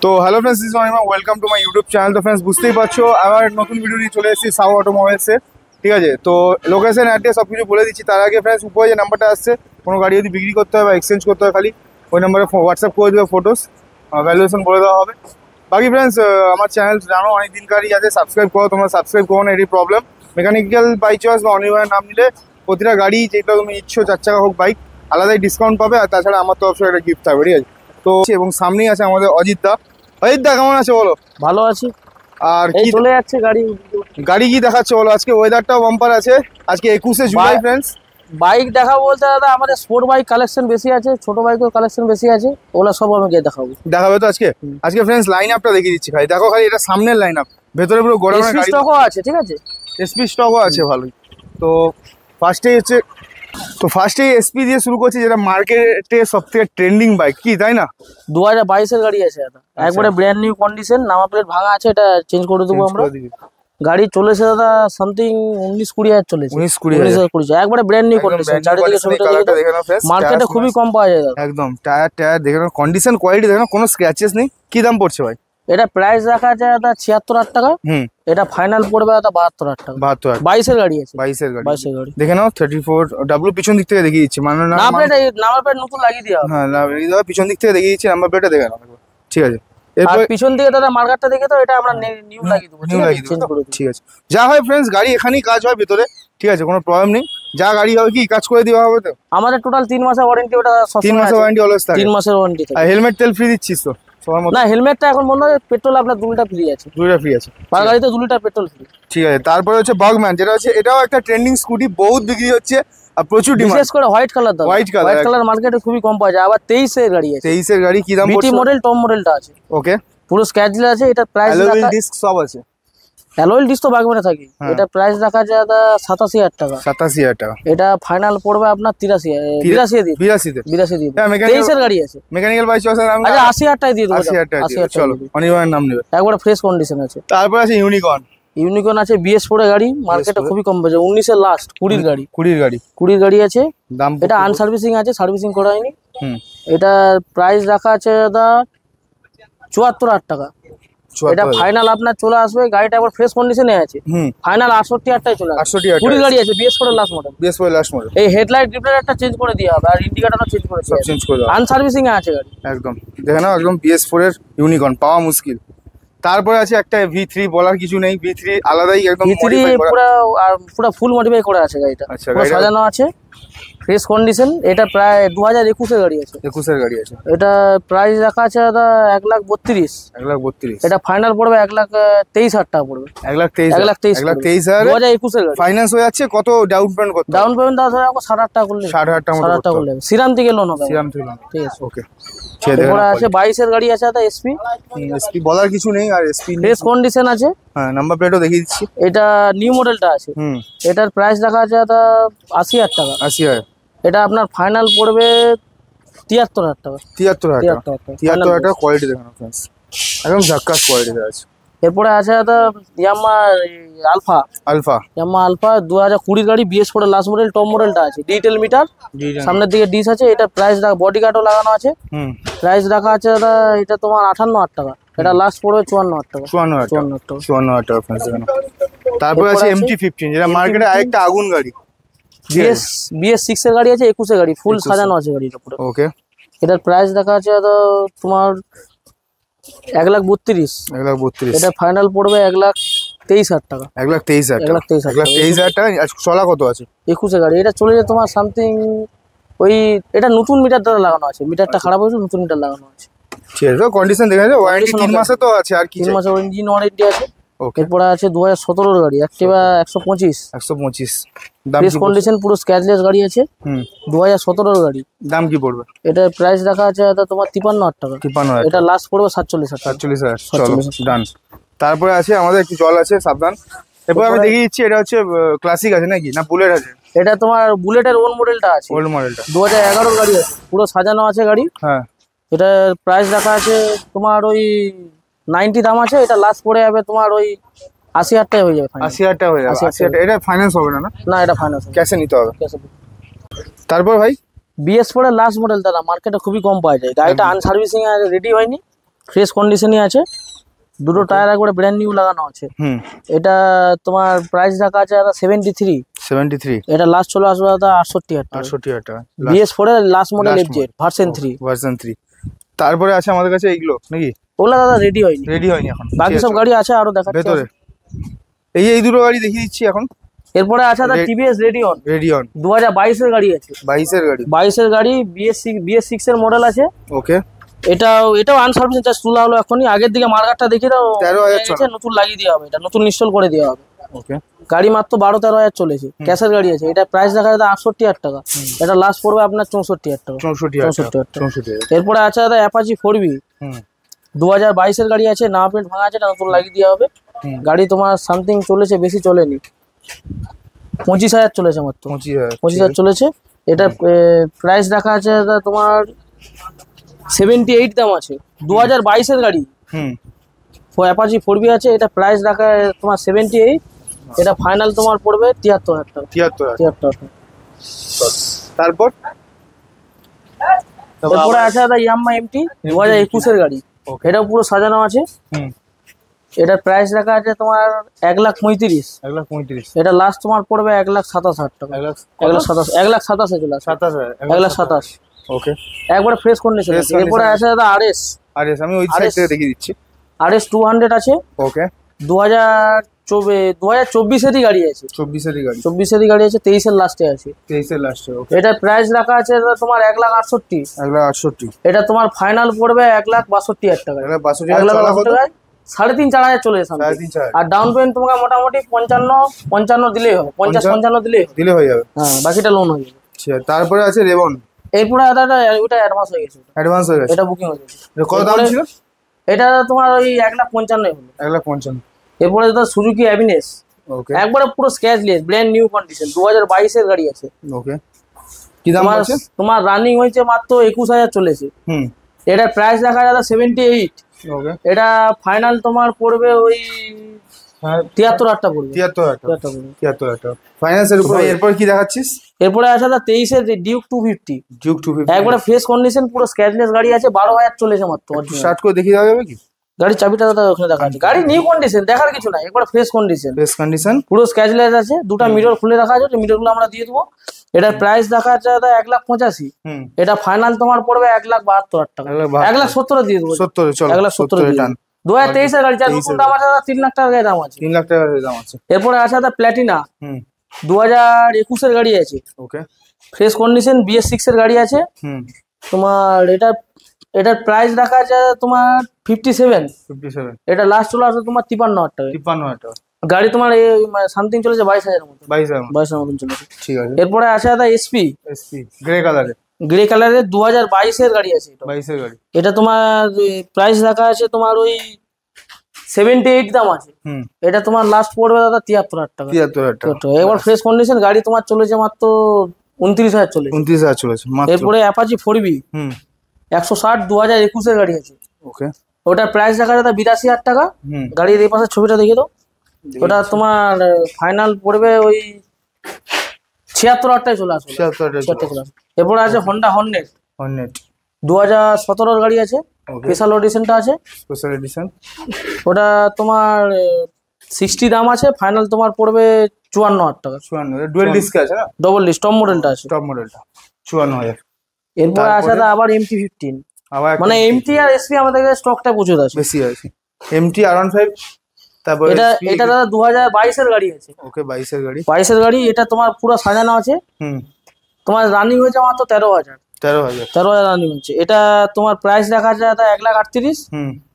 তো hello friends, this is Anima, welcome to my YouTube channel. তো friends বুঝতেই পারছো আবার নতুন ভিডিও নিয়ে চলে এসেছি সাউ অটোমোবাইলসে। ঠিক আছে, তো লোকেশন অ্যাড্রেস সব কিছু বলে দিচ্ছি। তার আগে ফ্রেন্ডস উপরে যে নাম্বারটা আসছে, কোনো গাড়ি যদি বিক্রি করতে হয় বা এক্সচেঞ্জ করতে হয়, খালি ওই নাম্বারে হোয়াটসঅ্যাপ করে দেবে, ফটোস ভ্যালুয়েশন বলে দেওয়া হবে। বাকি ফ্রেন্ডস আমার চ্যানেল জানো অনেক দিনকারই আছে, সাবস্ক্রাইব করো। তোমরা সাবস্ক্রাইব করো না, এটাই প্রবলেম। মেকানিক্যাল বাই চয়েস বা অনির্বাণের নাম নিলে প্রতিটা গাড়ি যেটা তুমি ইচ্ছো, 4 চাকা হোক বাইক, আলাদাই ডিসকাউন্ট পাবে। আর তাছাড়া আমার তরফ থেকে একটা গিফট থাকবে। ঠিক আছে, তো এবং সামনেই আছে আমাদের অজিত দা। অজিত দা কেমন আছে বলো? ভালো আছি। আর কি চলে যাচ্ছে গাড়ি গাড়ি কি দেখাচ্ছে বলো? আজকে ওয়েদারটাও বাম্পার আছে। আজকে 21শে জুলাই ফ্রেন্ডস। বাইক দেখাবো বলতে দাদা, আমাদের স্পোর্ট বাইক কালেকশন বেশি আছে, ছোট বাইকের কালেকশন বেশি আছে, ওগুলো সব আমি গিয়ে দেখাবে তো আজকে। আজকে ফ্রেন্ডস লাইন আপটা দেখিয়ে দিচ্ছি খালি, দেখো খালি এটা সামনের লাইন আপ, ভেতরে পুরো গোডাউনের গাড়ি স্টকও আছে। ঠিক আছে, এসপি স্টকও আছে ভালোই। তো ফার্স্টেই এসপি দিয়ে শুরু করছি, যেটা মার্কেটে সবথেকে ট্রেন্ডিং বাইক, কি তাই না? 2022-এর গাড়ি আছে দাদা, একবারে brand new condition, number plate ভাঙা আছে, এটা চেঞ্জ করে দেবো আমরা। গাড়ি চলেছে দাদা সামথিং 19-20 হাজার চলেছে। 19-20 একবারে ব্র্যান্ড নিউ কন্ডিশন। চারিদিকে ছবিটা দেখে নাও, মার্কেটে খুবই কম পাওয়া যায় দাদা। একদম টায়ার দেখে নাও, কন্ডিশন কোয়ালিটি দেখে নাও, কোনো স্ক্র্যাচেস নেই। কি দাম পড়ছে ভাই? এটা প্রাইস রাখা আছে দাদা 76,000 টাকা। এটা ফাইনাল পড়বে দাদা 72,000 টাকা। 72,000 22-এর গাড়ি আছে। 22-এর গাড়ি দেখে নাও। 34 ডাব্লিউ পিছন দিক থেকে দেখিয়ে দিচ্ছি, মানে নাম্বার প্লেট নতুন লাগিয়ে দেওয়া। হ্যাঁ, লাগিয়ে দেওয়া, পিছন দিক থেকে দেখিয়ে দিচ্ছি, নাম্বার প্লেটটা দেখে নাও। ঠিক আছে, আর পিছন দিকে দাদা মার্কারটা দেখে তো এটা আমরা নিউ লাগিয়ে দেবো। ঠিক আছে, যা হয় ফ্রেন্ডস গাড়ি এখানেই কাজ হয় ভেতরে। ঠিক আছে, কোনো প্রবলেম নেই। যা গাড়ি হবে কি কাজ করে দেওয়া হবে। তো আমাদের টোটাল 3 মাসের ওয়ারেন্টি, ওটা 3 মাসের ওয়ারেন্টি অলওয়েজ থাকে। 3 মাসের ওয়ারেন্টি থাকে। আর হেলমেট তেল ফ্রি দিচ্ছিস তো সবার মধ্যে? না, হেলমেটটা এখন বন্ধ আছে, পেট্রোল আপনার 2 লিটার ফ্রি আছে। 2 লিটার ফ্রি আছে পার গাড়িতে 2 লিটার পেট্রোল ফ্রি। ঠিক আছে, তারপরে হচ্ছে বাগম্যান, যেটা হচ্ছে এটাও একটা ট্রেন্ডিং স্কুটি, বহুত বিক্রি হচ্ছে আর প্রচুর ডিমান্ড। বিশেষ করে হোয়াইট কালার দাদা, হোয়াইট কালার মার্কেটে খুবই কম পাওয়া যায়। আবার 23-এর গাড়ি আছে। 23-এর গাড়ি কি দাম পড়ছে? বিটি মডেল, টপ মডেলটা আছে। ওকে, পুরো স্ক্র্যাচলেস আছে। এটা প্রাইস অ্যালয় ডিস্ক সব আছে। অ্যালয় ডিস্ক তো বাগম্যানে থাকে। এটা প্রাইস রাখা আছে দাদা 87,000 টাকা। 87,000 টাকা। এটা ফাইনাল পড়বে আপনার 82 তে। 82 তে 23-এর গাড়ি আছে। মেকানিক্যাল বাই চয়েস এর নাম। আচ্ছা 80,000 টাকা দিয়ে দেবো। 80,000 টাকা চলো, অনির্বাণের নাম নেবে, একবারে ফ্রেশ কন্ডিশন আছে। তারপর আছে ইউনিকর্ন আছে BS4 এর গাড়ি, মার্কেটে খুবই কম পাওয়া যায়। 19-এর লাস্ট, 20-এর গাড়ি। 20-এর গাড়ি আছে। দাম এটা আনসার্ভিসিং আছে, সার্ভিসিং করা হয়নি। এটা প্রাইস রাখা আছে দাদা 74,000 টাকা। এটা ফাইনাল আপনার চলে আসবে, গাড়িটা একবার ফ্রেশ কন্ডিশনে আছে। ফাইনাল 68,000 টাকায় চলে আসবে। 68,000 20 গাড়ি আছে, BS4 এর লাস্ট মডেল। এই হেডলাইট রিফ্লেক্টরটা চেঞ্জ করে দেওয়া হবে, আর ইন্ডিকেটরটা চেঞ্জ করে দেওয়া হবে। আনসার্ভিসিং এ আছে গাড়ি একদম। দেখে নাও, একদম BS4 এর ইউনিকর্ন পাওয়া মুশকিল। তারপরে আছে একটা V3, বলার কিছু নেই। V3 আলাদাই একদম মডিফাই করা, আর পুরো ফুল মডিফাই করা আছে গাড়িটা। আচ্ছা, পুরো সাজানো আছে, ফ্রেশ কন্ডিশন। এটা প্রায় 2021-এর গাড়ি আছে। 21-এর গাড়ি আছে। এটা প্রাইস রাখা আছে দাদা 1,32,000। 1,32,000। এটা ফাইনাল পড়বে 1,23,000 টাকা পড়বে। 1,23,000 2021-এর গাড়ি। ফাইন্যান্স হয়ে যাচ্ছে। কত ডাউন পেমেন্ট করতে? ডাউন পেমেন্ট দাদা 60,000 টাকা করলে। 60,000 টাকা করলে সিরাম থেকে লোন হবে। ঠিক আছে, ওকে। এরপর আছে 22-এর গাড়ি আছে দাদা SP। বলার কিছু নেই। আর SP ফ্রেশ কন্ডিশন আছে। হ্যাঁ, নাম্বার প্লেটও দেখিয়ে দিচ্ছি। এটা নিউ মডেলটা আছে। এটার প্রাইস রাখা আছে দাদা 80,000 টাকা। 80,000। এটা আপনার ফাইনাল পড়বে 73,000 টাকা। 73,000 টাকা। কোয়ালিটি দেখুন ফ্রেন্ডস, একদম ঝাক্কাস কোয়ালিটি আছে। এরপরে আছে দাদা ইয়ামাহা আলফা 2020 গাড়ি, BS4 এর লাস্ট মডেল, টপ মডেলটা আছে। ডিজিটাল মিটার, সামনের দিকে ডিশ আছে। এটা প্রাইস বডি গার্ডও লাগানো আছে। প্রাইস রাখা আছে দাদা এটা তোমার 58,000 টাকা। এটা লাস্ট পড়বে 54,000 টাকা। 54,000 টাকা ফ্রেন্ডস। তারপরে আছে MT-15, যেটা মার্কেটে আরেকটা আগুন গাড়ি। BS6 এর গাড়ি আছে। 21-এর গাড়ি, ফুল সাজানো আছে গাড়িটা পুরো। ওকে, এটার প্রাইস দেখা আছে তোমার 1,32,000। এটা ফাইনাল পড়বে 1,23,000 টাকা। 1,23,000 টাকা। চলা কত আছে? 21-এর গাড়ি। এটা চলে যায় তোমার সামথিং ওই, এটা নতুন মিটার দ্বারা লাগানো আছে। মিটারটা খারাপ হয়েছে, নতুন মিটার লাগানো আছে। ঠিক আছে, কন্ডিশন দেখা যায়। ওয়ারেন্টি 3 মাসে তো আছে। আর কি 3 মাসের ইঞ্জিন ওয়ারেন্টি আছে। এরপরে আছে 2017-এর গাড়ি, অ্যাক্টিভা 125। ফ্রেশ কন্ডিশন, পুরো স্ক্র্যাচলেস গাড়ি আছে। 2017-এর গাড়ি। দাম কি পড়বে? এটা প্রাইস রাখা আছে তোমার 53,000 টাকা। 53,000। এটা লাস্ট পড়বে 47,000। 47,000। চলো ডান। তারপরে আছে আমাদের একটু জল আছে, সাবধান। এরপর আমি দেখিয়ে দিচ্ছি, এটা হচ্ছে ক্লাসিক আছে নাকি না বুলেট আছে? এটা তোমার বুলেটের ওল্ড মডেলটা আছে। 2011-এর গাড়ি আছে, পুরো সাজানো আছে গাড়ি। হ্যাঁ, এটা প্রাইস রাখা আছে তোমার ওই 90 দাম আছে। এটা লাস্ট পড়ে যাবে তোমার ওই 80,000 টাকা হয়ে যাবে। 80,000 টাকা হয়ে যাবে। 80,000 এটা ফাইন্যান্স হবে না? না, এটা ফাইন্যান্স, ক্যাশে নিতে হবে। তারপর ভাই BS4 এর লাস্ট মডেল দাদা, মার্কেটে খুবই কম পাওয়া যায়। গাড়িটা আনসার্ভিসিং রেডি হয়নি। ফ্রেশ কন্ডিশনই আছে, দুটো টায়ার একবারে ব্র্যান্ড নিউ লাগানো আছে। এটা তোমার প্রাইস রাখা আছে দাদা 73। এটা লাস্ট চলে আসবে দাদা 68,000 টাকা। BS4 এর লাস্ট মডেল FZ ভার্সন 3। তারপরে আছে আমাদের কাছে এইগুলো নাকি? ওগুলা দাদা রেডি হয়নি এখন, বাকি সব গাড়ি আছে আরো দেখাচ্ছি ভেতরে। এই দুটো গাড়ি দেখিয়ে দিচ্ছি এখন। এরপরে আছে দাদা TVS রেডিয়ন 2022 এর গাড়ি আছে। 22 এর গাড়ি BS6 এর মডেল আছে। ওকে, এটাও আনসার্ভিস জাস্ট তোলা হলো এখনই। আগের দিকে মার্কারটা দেখিয়ে দাও, 13,000 নতুন লাগিয়ে দেওয়া হবে, এটা নতুন ইনস্টল করে দেওয়া হবে। ওকে, গাড়ি মাত্র 12-13 হাজার চলেছে, ক্যাশের গাড়ি আছে। এটা প্রাইস দেখা যাবে 68,000 টাকা। এটা লাস্ট পড়বে আপনার 64,000 টাকা। 64,000। এরপরে আছে দাদা অ্যাপাচি 4B 2022 এর গাড়ি আছে, নাম্বার প্লেট ভাঙা আছে, এটা নতুন লাগিয়ে দেওয়া হবে। গাড়ি তোমার সামথিং চলেছে, বেশি চলেনি, 25,000 চলেছে মাত্র, 25,000 চলেছে। এটা প্রাইস রাখা আছে দাদা তোমার 78 দাম আছে, 2022 এর গাড়ি। অ্যাপাচি 4B আছে, এটা প্রাইস রাখা তোমার 78। এটা ফাইনাল তোমার পড়বে 73,000 টাকা। 73,000 টাকা। এরপরে আছে দাদা ইয়ামাহা MT 2021 এর গাড়ি। এটা পুরো সাজানো আছে। এটার প্রাইস রাখা আছে তোমার 1,35,000। এটা লাস্ট তোমার পড়বে 1,27,000 টাকা। 1,27,000 চলে আসে, 1,27,000। ওকে, একবারে ফ্রেশ কন্ডিশন। এরপরে আছে দাদা RS আমি ওই সাইড থেকে দেখিয়ে দিচ্ছি। RS 200 আছে। ওকে, 2024 এরই গাড়ি আছে। 24 এরই গাড়ি আছে, 23 এর লাস্টে আছে। এটার প্রাইস রাখা আছে তোমার 1,68,000। এটা তোমার ফাইনাল পড়বে 1,62,000 টাকা। 1,62,000 টাকায় 3,500-4,000 চলে এসে। আর ডাউন পেমেন্ট তোমাকে মোটামুটি 55 দিলেই হবে, 50-55 দিলে হয়ে যাবে। হ্যাঁ, বাকিটা লোন হয়ে যাবে। তারপরে আছে রেভন। এরপরে ওটা অ্যাডভান্স হয়ে গেছে, এটা বুকিং হয়ে গেছে। কত দাম ছিল এটা? তোমার ওই 1,55,000 হলো। 1,55,000। এরপরে দাদা সুজুকি অ্যাভিনেস, একবারে পুরো স্ক্র্যাচলেস ব্র্যান্ড নিউ কন্ডিশন, 2022 এর গাড়ি আছে। ওকে, কি দাম আছে? তোমার রানিং হয়েছে মাত্র 21,000 চলেছে। এটার প্রাইস দেখা যাবে 78। ওকে, এটা ফাইনাল তোমার পড়বে ওই 73,000 টাকা পড়বে। 73,000 টাকা ফাইন্যান্সের উপর। এরপর কি দেখাচ্ছিস? এরপরে আছে দাদা 23 এর ডিউক 250। একবারে ফ্রেশ কন্ডিশন, পুরো স্ক্র্যাচলেস গাড়ি আছে, 12,000 চলেছে মাত্র। স্টার্ট করে দেখিয়ে দেওয়া যাবে কি? গাড়ির চাবিটা দাদা ওখানে দেখা আছে। গাড়ি নিউ কন্ডিশন, দেখার কিছু নাই, একবার ফ্রেশ কন্ডিশন, পুরো স্ক্র্যাচলেস আছে। দুটো মিরর খুলে রাখা আছে, মিররগুলো আমরা দিয়ে দেবো। এটার প্রাইস দেখা আছে দাদা 1,85,000। এটা ফাইনাল তোমার পড়বে 1,72,000 টাকা। 1,70,000 দিয়ে দেবো। 1,70,000 টান। 2023 এর গাড়ি, যার নতুন দাম আছে দাদা 3 লাখ টাকার দাম আছে। 3 লাখ টাকার দাম আছে। এরপরে আছে দাদা প্ল্যাটিনা 2021 এর গাড়ি আছে। ওকে, ফ্রেশ কন্ডিশন, BS6 এর গাড়ি আছে। তোমার এটার প্রাইস রাখা আছে তোমার 57। এটা লাস্ট চলে আসবে তোমার 53,000 টাকা। 53,000 টাকা। গাড়ি তোমার সামথিং চলেছে 22,000 মতো। 22,000 মতন চলেছে। ঠিক আছে। এরপরে আছে দাদা SP গ্রে কালারের 2022 এর গাড়ি আছে। 22 এর গাড়ি। এটা তোমার প্রাইস রাখা আছে তোমার ওই 78 দাম আছে। এটা তোমার লাস্ট পড়বে দাদা 73,000 টাকা। 73,000 টাকা। এবার ফ্রেশ কন্ডিশন, গাড়ি তোমার চলেছে মাত্র 29,000 চলেছে। 29,000 চলেছে। এরপরে অ্যাপাচি 4B 160 2021 এর গাড়ি আছে। ওকে, ওটার প্রাইস দেখা যাবে 82,000 টাকা। গাড়ির এই পাশে ছবিটা দেখিয়ে দাও। ওটা তোমার ফাইনাল পড়বে ওই 76,000 টাকায় চলে আসবে। 76,000 চলে আসবে। এরপরে আছে হন্ডা হর্নেট 2017 এর গাড়ি আছে। স্পেশাল এডিশনটা আছে। ওটা তোমার 60 দাম আছে, ফাইনাল তোমার পড়বে 54,000 টাকা। 54 ডুয়াল ডিস্ক আছে না? ডবল ডিস্ক, টপ মডেলটা আছে। 54,000। এরপরে আছে আবার MT-15, মানে MT আর SP আমাদের কাছে স্টকটা প্রচুর আছে, বেশি আছে। MT R15, তারপর এটা দাদা 2022 এর গাড়ি আছে। ওকে, 22 এর গাড়ি। 22 এর গাড়ি। এটা তোমার পুরো সাজানো আছে। তোমার রানিং হয়েছে মাত্র 13,000 রানিং হচ্ছে। এটা তোমার প্রাইস রাখা আছে দাদা 1,38,000।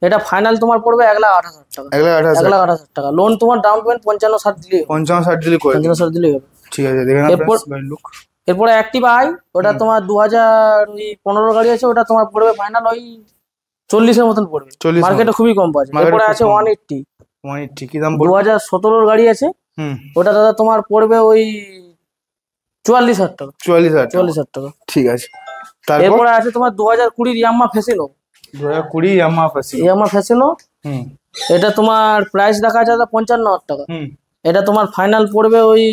এটা ফাইনাল তোমার পড়বে 1,08,000 টাকা। 1,08,000 টাকা। লোন তোমার ডাউন পেমেন্ট 55-60 দিলে 55-60 দিলে হবে। ঠিক আছে, দেখে নাও। এরপরে অ্যাক্টিভা আই, ওটা তোমার 2015 গাড়ি আছে। ওটা তোমার পড়বে ফাইনাল ওই 40 এর মতন পড়বে। মার্কেটে খুবই কম পাওয়া যায়। এরপরে আছে 180 কি দাম? 2017 গাড়ি আছে। ওটা দাদা তোমার পড়বে ওই 44,000 টাকা। 44,000 টাকা। ঠিক আছে। এরপরে আছে তোমার 2020 ইয়ামাহা ফ্যাসিনো। 2020 Yamaha Fascino. এটা তোমার প্রাইস দেখা আছে দাদা 55,000 টাকা। এটা তোমার ফাইনাল পড়বে ওই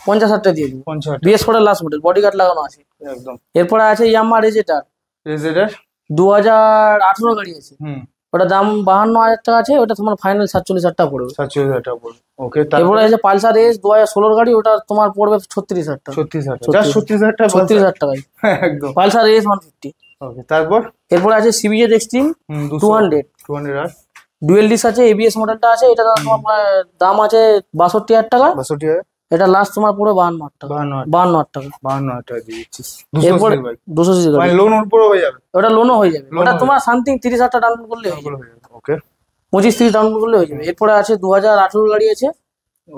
50,000 টাকা দিয়ে দিবো। BS4 এর লাস্ট মডেল, বডি গার্ড লাগানো আছে একদম। এরপরে আছে ইয়ামাহা রেজেটার 2018 গাড়ি আছে। ওটা দাম 52,000 টাকা আছে, ওটা তোমার ফাইনাল 47,000 টাকা পড়বে। 47,000 টাকা পড়বে। ওকে, এরপরে আছে পালসার এস 2016 গাড়ি, ওটা তোমার পড়বে 36,000 টাকা। 36,000 জাস্ট 36,000 টাকা 36,000 টাকায় একদম পালসার এস 150। ওকে, তারপর এরপরে আছে সিবিজেড এক্সট্রিম 200 আর ডুয়েল ডিস আছে, এবিএস মডেলটা আছে, এটা তোমার দাম আছে 62,000 টাকা। 62,000 এটা লাস্ট তোমার পুরো 52,000 টাকা। 52,000 টাকা 52,000 টাকা দিয়ে দিচ্ছিস। এরপর 200 সিসি গাড়ি, মানে লোন উপরে হয়ে যাবে? ওটা লোনও হয়ে যাবে, ওটা তোমার সামথিং 30,000 টাকা ডাউন করলে হয়ে যাবে। ওকে, 25-30 ডাউন করলে হয়ে যাবে। এরপরে আছে 2018 গাড়ি আছে,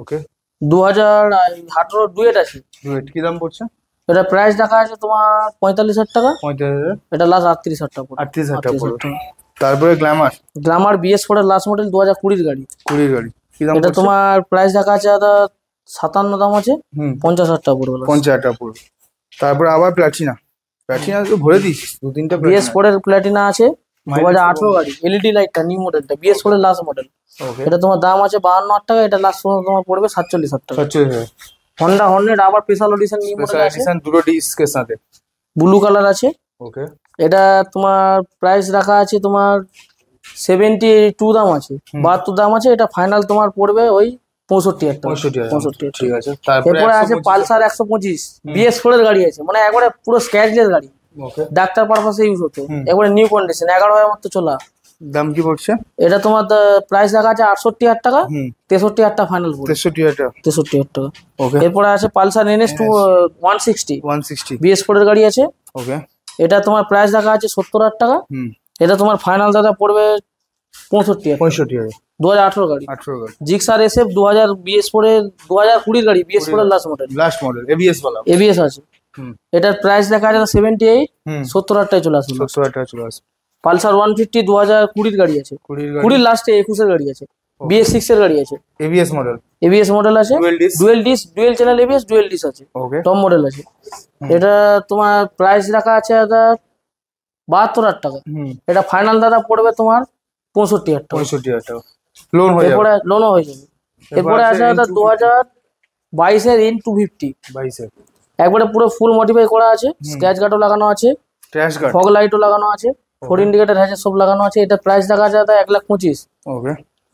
ওকে 2018 ডুয়েট আছে। ডুয়েট কি দাম পড়ছে? এটা প্রাইস দেখা আছে তোমার 45,000 টাকা। 45,000 এটা লাস্ট 38,000 টাকা পড়বে। 38,000 টাকা পড়বে। তারপরে গ্ল্যামার BS4 এর লাস্ট মডেল 2020 গাড়ি। 20 গাড়ি কি দাম? এটা তোমার প্রাইস দেখা আছে দাদা 57 দাম আছে, 50,000 টাকা পড়বে। 50,000 টাকা পড়বে। তারপরে আবার প্লাটিনা তো ভরে দিয়েছিস 2-3টা। BS4 এর প্লাটিনা আছে 2018 গাড়ি, এলইডি লাইটটা নিউ মডেলটা, BS4 এর লাস্ট মডেল। এটা তোমার দাম আছে 52,000 টাকা, এটা লাস্ট তোমার পড়বে 47,000 টাকা। 47,000। হন্ডা হর্নেট আবার স্পেশাল এডিশন নিউ মডেল আছে, দুটো ডিস্কের সাথে ব্লু কালার আছে। ওকে, এটা তোমার প্রাইস রাখা আছে তোমার 72 দাম আছে, 72 দাম আছে। এটা ফাইনাল তোমার পড়বে ওই 65,000 টাকা। 65,000 ঠিক আছে। এরপরে আছে পালসার 125 BS4 এর গাড়ি আছে, মানে একবারে পুরো স্ক্র্যাচলেস গাড়ি, ওকে ডাক্তার পারপাসে ইউজ হতো, একবারে নিউ কন্ডিশন, 11,000 মতো চলা। দাম কি পড়ছে? এটা তোমার প্রাইস রাখা আছে 68,000 টাকা, 63,000 টাকা ফাইনাল পড়বে। 63,000 টাকা 63,000 টাকা। ওকে, এরপরে আছে পালসার NS 160 160 BS4 এর গাড়ি আছে। ওকে, এটা তোমার প্রাইস রাখা আছে 70,000 টাকা। এটা তোমার ফাইনাল দাদা পড়বে 65,000। 2018 গাড়ি 18 গাড়ি। জিক্সার SF 2000 BS4 এর 2020 গাড়ি, BS4 এর লাস্ট মডেল ABS ওয়ালা। ABS আছে। এটার প্রাইস দেখা যায় 78, 70,000 টাকায় চলে আসবে। 70,000 টাকা চলে আসবে। পালসার 150 2020 গাড়ি আছে, 20 লাস্টে 21 এর গাড়ি আছে, BS6 এর গাড়ি আছে, ABS মডেল আছে, dual channel ABS dual disc আছে, ওকে টপ মডেল আছে। এটা তোমার প্রাইস রাখা আছে দাদা 72,000 টাকা। এটা ফাইনাল দাদা পড়বে তোমার 65,000 টাকা। 65,000 টাকা লোন হয়ে যাবে। এরপরে লোনও হয়ে যাবে। এরপরে আছে দাদা 2022 এর N250 22 এর একবারে পুরো ফুল মডিফাই করা আছে, স্ক্র্যাচ গার্ডও লাগানো আছে, ক্র্যাশ গার্ড, ফগ লাইটও লাগানো আছে, ফোর ইন্ডিকেটর হ্যাজার সব লাগানো আছে। এটা প্রাইস দেখা যায় দাদা 1,25,000। ওকে,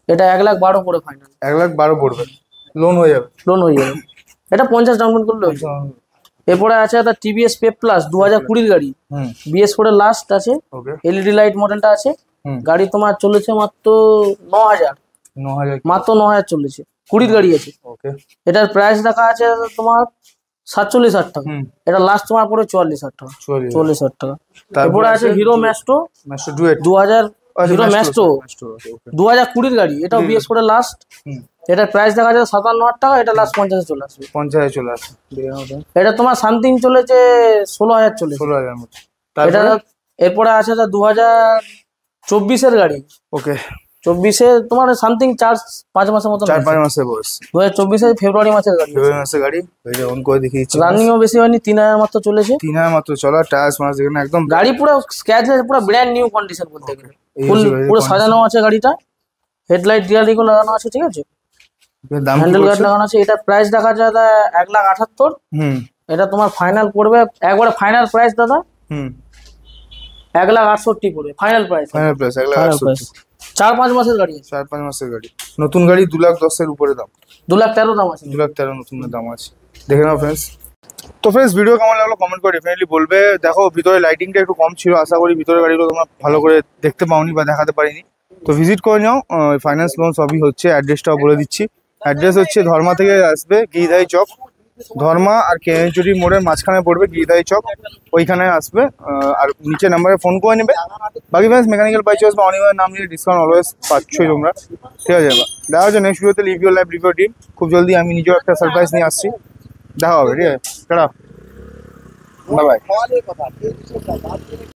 এটা 1,12,000 পড়ে ফাইনাল। 1,12,000 পড়বে, লোন হয়ে যাবে। এটা 50 ডাউন পেমেন্ট করলে হয়ে যাবে। এরপরে আছে দাদা TVS Pep Plus 2020 গাড়ি, BS4 এর লাস্ট আছে, এলইডি লাইট মডেলটা আছে। গাড়ি তোমার চলেছে মাত্র 9,000, মাত্র 9,000 চলেছে, 20 গাড়ি আছে। ওকে, এটার প্রাইস দেখা আছে তোমার 47,000 টাকা। এটা লাস্ট তোমার পড়ে 44,000 টাকা। 44,000 টাকা। তারপরে আছে hero Maestro duet 2000, hero Maestro 2020 গাড়ি, এটাও BS4 এর লাস্ট। এটার প্রাইস দেখা যাচ্ছে 57,000 টাকা, এটা লাস্ট 50,000 চলে আসবে। 50,000 চলে আসবে। এটা তোমার সামথিং চলেছে 16,000 চলেছে। 16,000 মতো। এটা এরপরে আছে 2024 এর গাড়ি। ওকে, 24 এ তোমার সামথিং 4-5 মাসের মতো, 4-5 মাসের বয়স। 2024 এর ফেব্রুয়ারি মাসের গাড়ি। এই যে অন করে দেখিয়েছি। রানিংও বেশি হয়নি, 3,000 মাত্র চলেছে। 3,000 মাত্র চলা, টায়ার মাস দেখেন একদম গাড়ি পুরো স্ক্র্যাচলেস, পুরো ব্র্যান্ড নিউ কন্ডিশন বলতে গেলে। পুরো সাজানো আছে গাড়িটা, হেডলাইট ডিআরডি গুলো লাগানো আছে, ঠিক আছে, হ্যান্ডেল গার্ড লাগানো আছে। এটা প্রাইস দেখা যায় দাদা 1,78,000। এটা তোমার ফাইনাল পড়বে একবারে ফাইনাল প্রাইস দাদা 1,68,000 পড়বে ফাইনাল প্রাইস। 1,68,000। 4-5 মাসের গাড়ি, 4-5 মাসের গাড়ি। নতুন গাড়ি 2,10,000 এর উপরে দাম, 2,13,000 দাম আছে, 2,13,000 নতুন দাম আছে। দেখে নাও ফ্রেন্ডস। তো ফ্রেন্ডস, ভিডিও কেমন লাগলো কমেন্ট করে ডেফিনেটলি বলবে। দেখো ভিতরে লাইটিংটা একটু কম ছিল, আশা করি ভিতরে গাড়িগুলো তোমরা ভালো করে দেখতে পাওনি বা দেখাতে পারিনি। তো ভিজিট করে নাও, ফাইন্যান্স লোন সবই হচ্ছে। অ্যাড্রেসটাও বলে দিচ্ছি। অ্যাড্রেস হচ্ছে ধর্মা থেকে আসবে গিরিধারী চক, ধর্মা আর কেএনচুরি মোড়ের মাঝখানে পড়বে গিরিধারী চক, ওইখানে আসবে। আর নিচে নাম্বারে ফোন করে নেবে। বাকি ফ্রেন্ডস, মেকানিক্যাল বাই চয়েস বা অনিবার নাম নিয়ে ডিসকাউন্ট অলওয়েজ পাচ্ছই তোমরা, ঠিক আছে। দেখা হচ্ছে নেক্সট ভিডিওতে। Live your life, live your dream. খুব জলদি আমি নিজেও একটা সারপ্রাইজ নিয়ে আসছি, দেখা হবে, ঠিক আছে। Tata, bye bye.